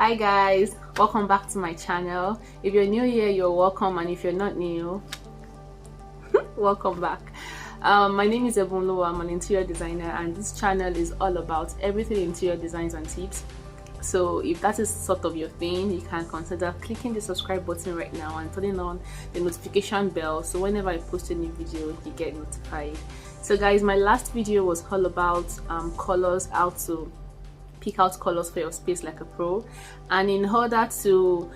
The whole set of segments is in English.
Hi guys, welcome back to my channel. If you're new here, you're welcome, and if you're not new, welcome back. My name is Lool. I'm an interior designer, and this channel is all about everything interior designs and tips. So if that is sort of your thing, you can consider clicking the subscribe button right now and turning on the notification bell, so whenever I post a new video you get notified. So guys, my last video was all about colors, how to pick out colors for your space like a pro, and in order to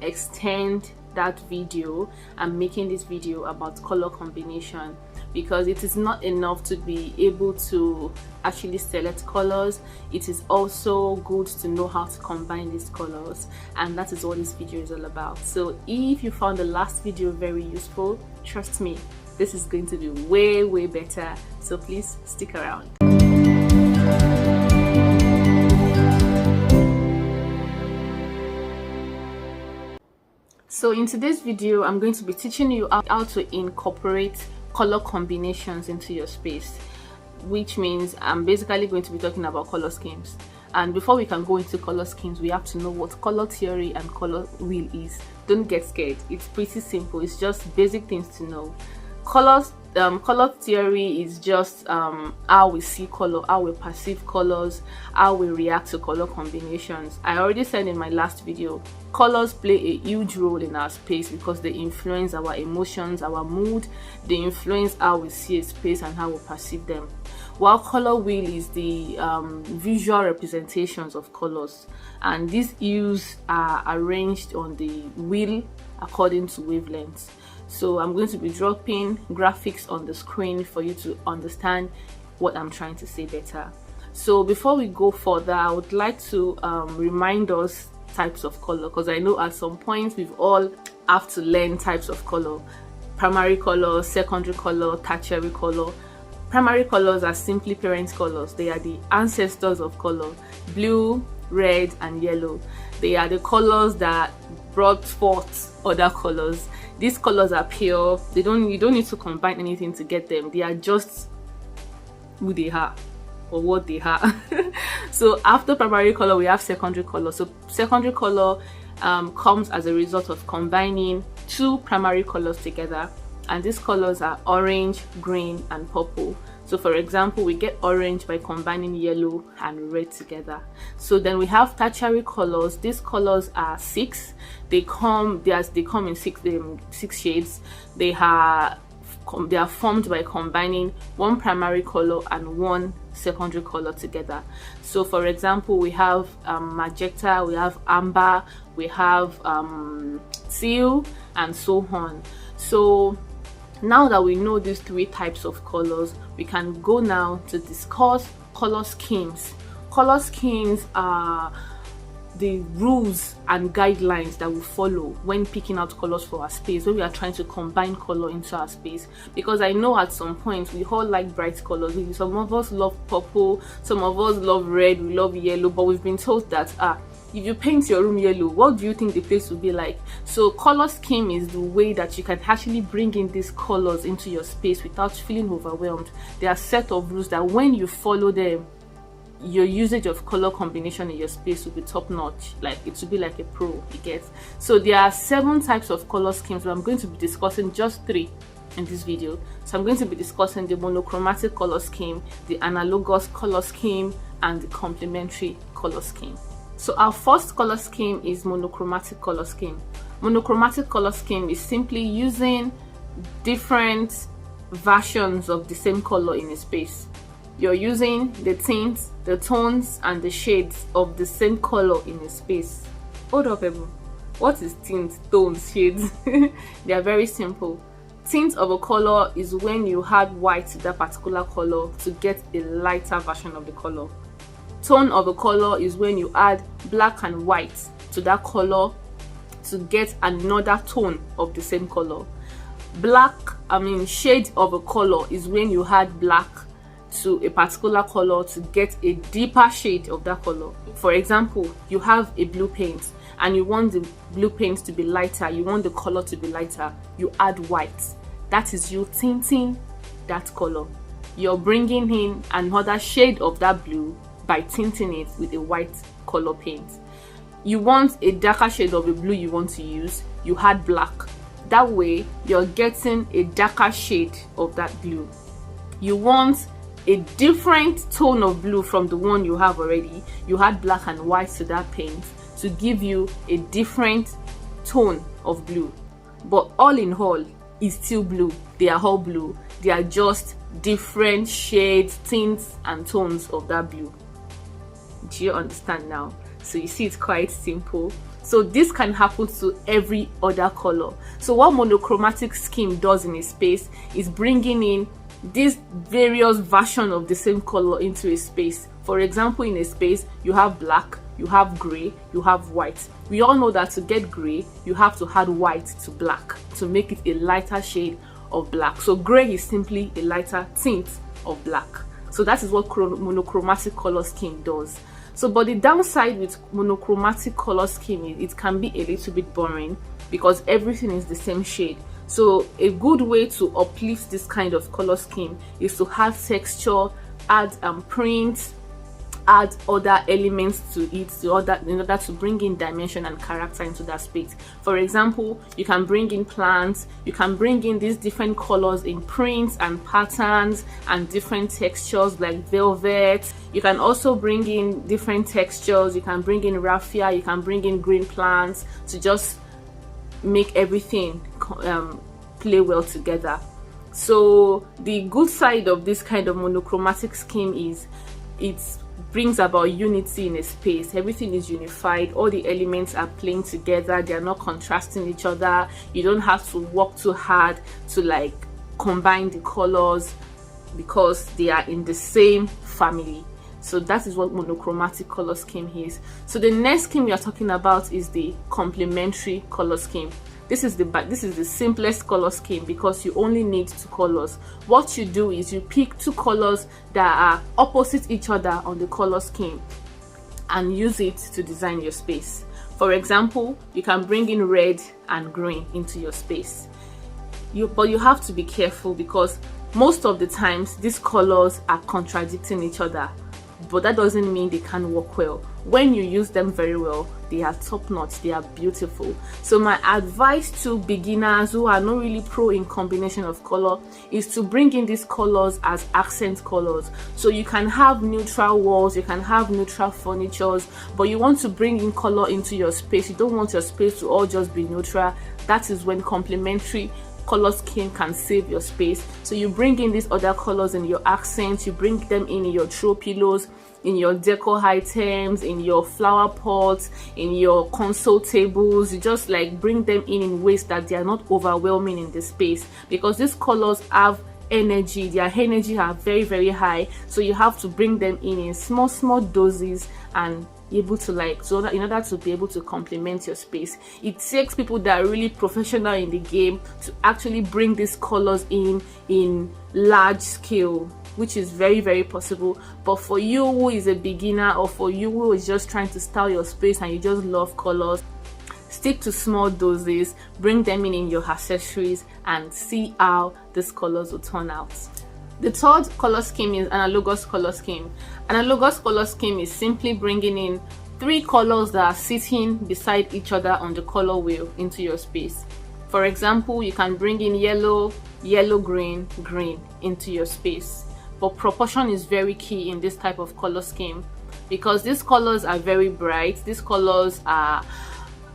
extend that video, I'm making this video about color combination, because it is not enough to be able to actually select colors. It is also good to know how to combine these colors, and that is what this video is all about. So if you found the last video very useful, trust me, this is going to be way better, so please stick around. So in today's video, I'm going to be teaching you how to incorporate color combinations into your space, which means I'm basically going to be talking about color schemes. And before we can go into color schemes, we have to know what color theory and color wheel is. Don't get scared, it's pretty simple. It's just basic things to know. Color theory is just how we see color, how we perceive colors, how we react to color combinations. I already said in my last video, colors play a huge role in our space because they influence our emotions, our mood. They influence how we see a space and how we perceive them. While color wheel is the visual representations of colors, and these hues are arranged on the wheel according to wavelengths. So I'm going to be dropping graphics on the screen for you to understand what I'm trying to say better. So before we go further, I would like to remind us types of color, because I know at some point we've all have to learn types of color: primary color, secondary color, tertiary color. Primary colors are simply parent colors. They are the ancestors of color: blue, red and yellow. They are the colors that brought forth other colors. These colors are pure. You don't need to combine anything to get them. They are just who they are or what they are. So after primary color, we have secondary color. So secondary color comes as a result of combining two primary colors together, and these colors are orange, green and purple. So for example, we get orange by combining yellow and red together. So then we have tertiary colors. These colors are 6. They come in six shades. They are formed by combining one primary color and one secondary color together. So for example, we have magenta, we have amber, we have teal and so on. So now that we know these three types of colors, we can go now to discuss color schemes. Color schemes are the rules and guidelines that we follow when picking out colors for our space, when we are trying to combine color into our space. Because I know at some point we all like bright colors. Some of us love purple, some of us love red, we love yellow, but we've been told that if you paint your room yellow, what do you think the place will be like? So color scheme is the way that you can actually bring in these colors into your space without feeling overwhelmed. There are a set of rules that when you follow them, your usage of color combination in your space will be top notch. Like, it will be like a pro, you get. So there are 7 types of color schemes, but I'm going to be discussing just 3 in this video. So I'm going to be discussing the monochromatic color scheme, the analogous color scheme, and the complementary color scheme. So our first color scheme is monochromatic color scheme. Monochromatic color scheme is simply using different versions of the same color in a space. You're using the tints, the tones and the shades of the same color in a space. Hold up, Ebu. What is tints, tones, shades? They are very simple. Tint of a color is when you add white to that particular color to get a lighter version of the color. Tone of a color is when you add black and white to that color to get another tone of the same color. Shade of a color is when you add black to a particular color to get a deeper shade of that color. For example, you have a blue paint and you want the blue paint to be lighter, you want the color to be lighter, you add white. That is you tinting that color. You're bringing in another shade of that blue by tinting it with a white color paint. you want a darker shade of the blue you want to use, you add black. That way you're getting a darker shade of that blue. You want a different tone of blue from the one you have already, you add black and white to that paint to give you a different tone of blue. But all in all, it's still blue. They are all blue. They are just different shades, tints and tones of that blue. Do you understand now? So you see, it's quite simple. So this can happen to every other color. So what monochromatic scheme does in a space is bringing in these various versions of the same color into a space. For example, in a space, you have black, you have gray, you have white. We all know that to get gray, you have to add white to black to make it a lighter shade of black. So gray is simply a lighter tint of black. So that is what monochromatic color scheme does. So, but the downside with monochromatic color scheme is it can be a little bit boring because everything is the same shade. So a good way to uplift this kind of color scheme is to add texture, add print, add other elements to it in order to bring in dimension and character into that space. For example, you can bring in plants, you can bring in these different colors in prints and patterns and different textures like velvet. You can also bring in different textures, you can bring in raffia, you can bring in green plants to just make everything play well together. So the good side of this kind of monochromatic scheme is it brings about unity in a space. Everything is unified, all the elements are playing together, they are not contrasting each other. You don't have to work too hard to like combine the colors because they are in the same family. So that is what monochromatic color scheme is. So the next scheme we are talking about is the complementary color scheme. This is the simplest color scheme because you only need two colors. What you do is you pick two colors that are opposite each other on the color scheme and use it to design your space. For example, you can bring in red and green into your space. But you have to be careful because most of the times these colors are contradicting each other. But that doesn't mean they can't work well. When you use them very well, they are top notch, they are beautiful. So my advice to beginners who are not really pro in combination of color is to bring in these colors as accent colors. So you can have neutral walls, you can have neutral furnitures, but you want to bring in color into your space. You don't want your space to all just be neutral. That is when complementary color scheme can save your space. So you bring in these other colors in your accents, you bring them in your throw pillows, in your decor items, in your flower pots, in your console tables. You just like bring them in ways that they are not overwhelming in the space because these colors have energy, their energy are very, very high. So you have to bring them in small doses and able to like, so that in order to be able to complement your space. It takes people that are really professional in the game to actually bring these colors in large scale, which is very, very possible. But for you who is a beginner, or for you who is just trying to style your space and you just love colors, stick to small doses, bring them in your accessories and see how these colors will turn out. The third color scheme is analogous color scheme. Analogous color scheme is simply bringing in three colors that are sitting beside each other on the color wheel into your space. For example, you can bring in yellow, green into your space. But proportion is very key in this type of color scheme because these colors are very bright. These colors have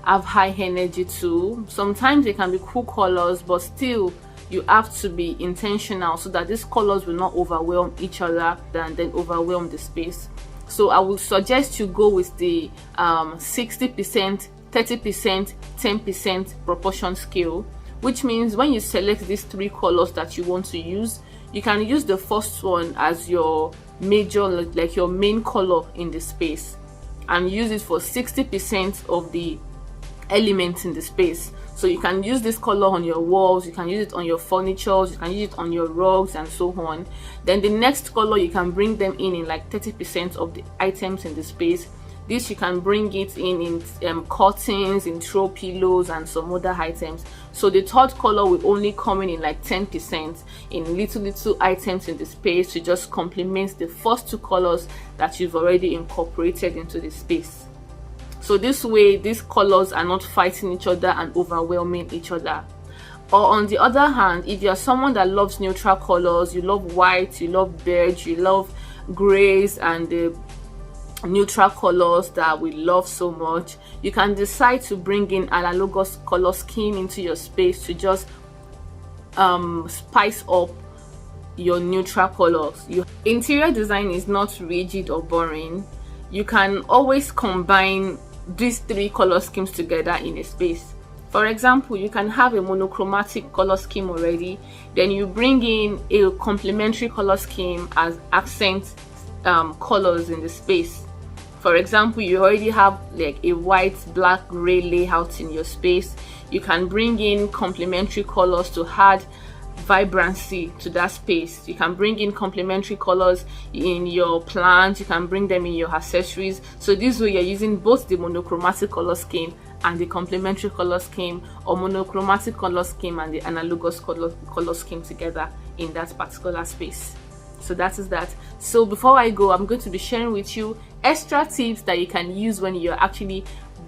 high energy too. Sometimes they can be cool colors, but still you have to be intentional so that these colors will not overwhelm each other and then overwhelm the space. So I would suggest you go with the 60%, 30%, 10% proportion scale, which means when you select these three colors that you want to use, you can use the first one as your major, like your main color in the space, and use it for 60% of the elements in the space. So you can use this color on your walls, you can use it on your furniture, you can use it on your rugs and so on. Then the next color, you can bring them in like 30% of the items in the space. This you can bring it in curtains, in throw pillows and some other items. So the third color will only come in like 10% in little items in the space to just complement the first two colors that you've already incorporated into the space. So this way these colors are not fighting each other and overwhelming each other. Or on the other hand, if you're someone that loves neutral colors, you love white, you love beige, you love grays and the neutral colors that we love so much, you can decide to bring in Analogous color scheme into your space to just spice up your neutral colors. Your interior design is not rigid or boring. You can always combine these three color schemes together in a space. For example, you can have a monochromatic color scheme already, then you bring in a complementary color scheme as accent colors in the space. For example, you already have like a white, black, gray layout in your space. You can bring in complementary colors to add vibrancy to that space. You can bring in complementary colors in your plants, you can bring them in your accessories. So this way you're using both the monochromatic color scheme and the complementary color scheme, or monochromatic color scheme and the analogous color scheme together in that particular space. So that is that. So before I go, I'm going to be sharing with you extra tips that you can use when you're actually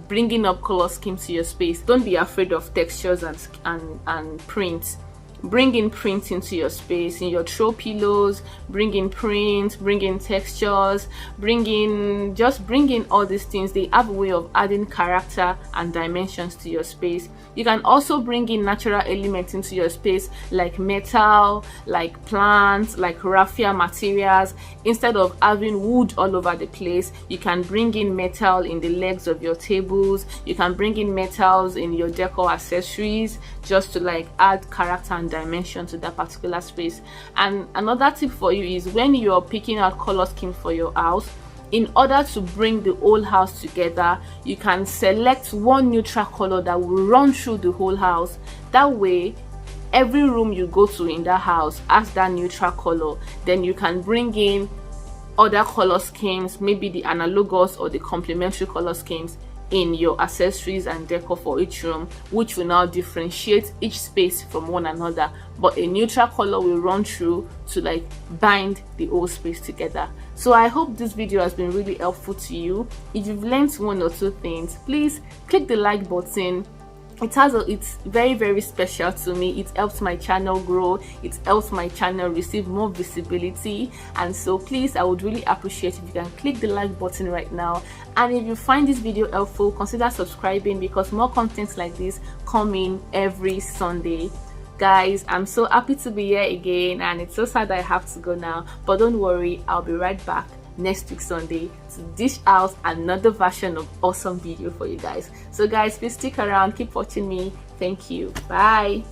bringing up color schemes to your space. Don't be afraid of textures and prints. Bring in print into your space, in your throw pillows. Bring in print, bring in textures, bring in all these things. They have a way of adding character and dimensions to your space. You can also bring in natural elements into your space, like metal, like plants, like raffia materials. Instead of having wood all over the place, you can bring in metal in the legs of your tables. You can bring in metals in your decor accessories, just to like add character and dimension to that particular space. And another tip for you is, when you're picking out color schemes for your house, in order to bring the whole house together, you can select one neutral color that will run through the whole house. That way every room you go to in that house has that neutral color. Then you can bring in other color schemes, maybe the analogous or the complementary color schemes, in your accessories and decor for each room, which will now differentiate each space from one another. But a neutral color will run through to like bind the whole space together. So I hope this video has been really helpful to you. If you've learned one or two things, please click the like button. It's very, very special to me. It helps my channel grow, it helps my channel receive more visibility, and so please, I would really appreciate if you can click the like button right now. And if you find this video helpful, consider subscribing, because more contents like this come in every Sunday. Guys, I'm so happy to be here again, and it's so sad that I have to go now, but don't worry, I'll be right back next week Sunday to dish out another version of awesome video for you guys. So guys, please stick around, keep watching me. Thank you. Bye.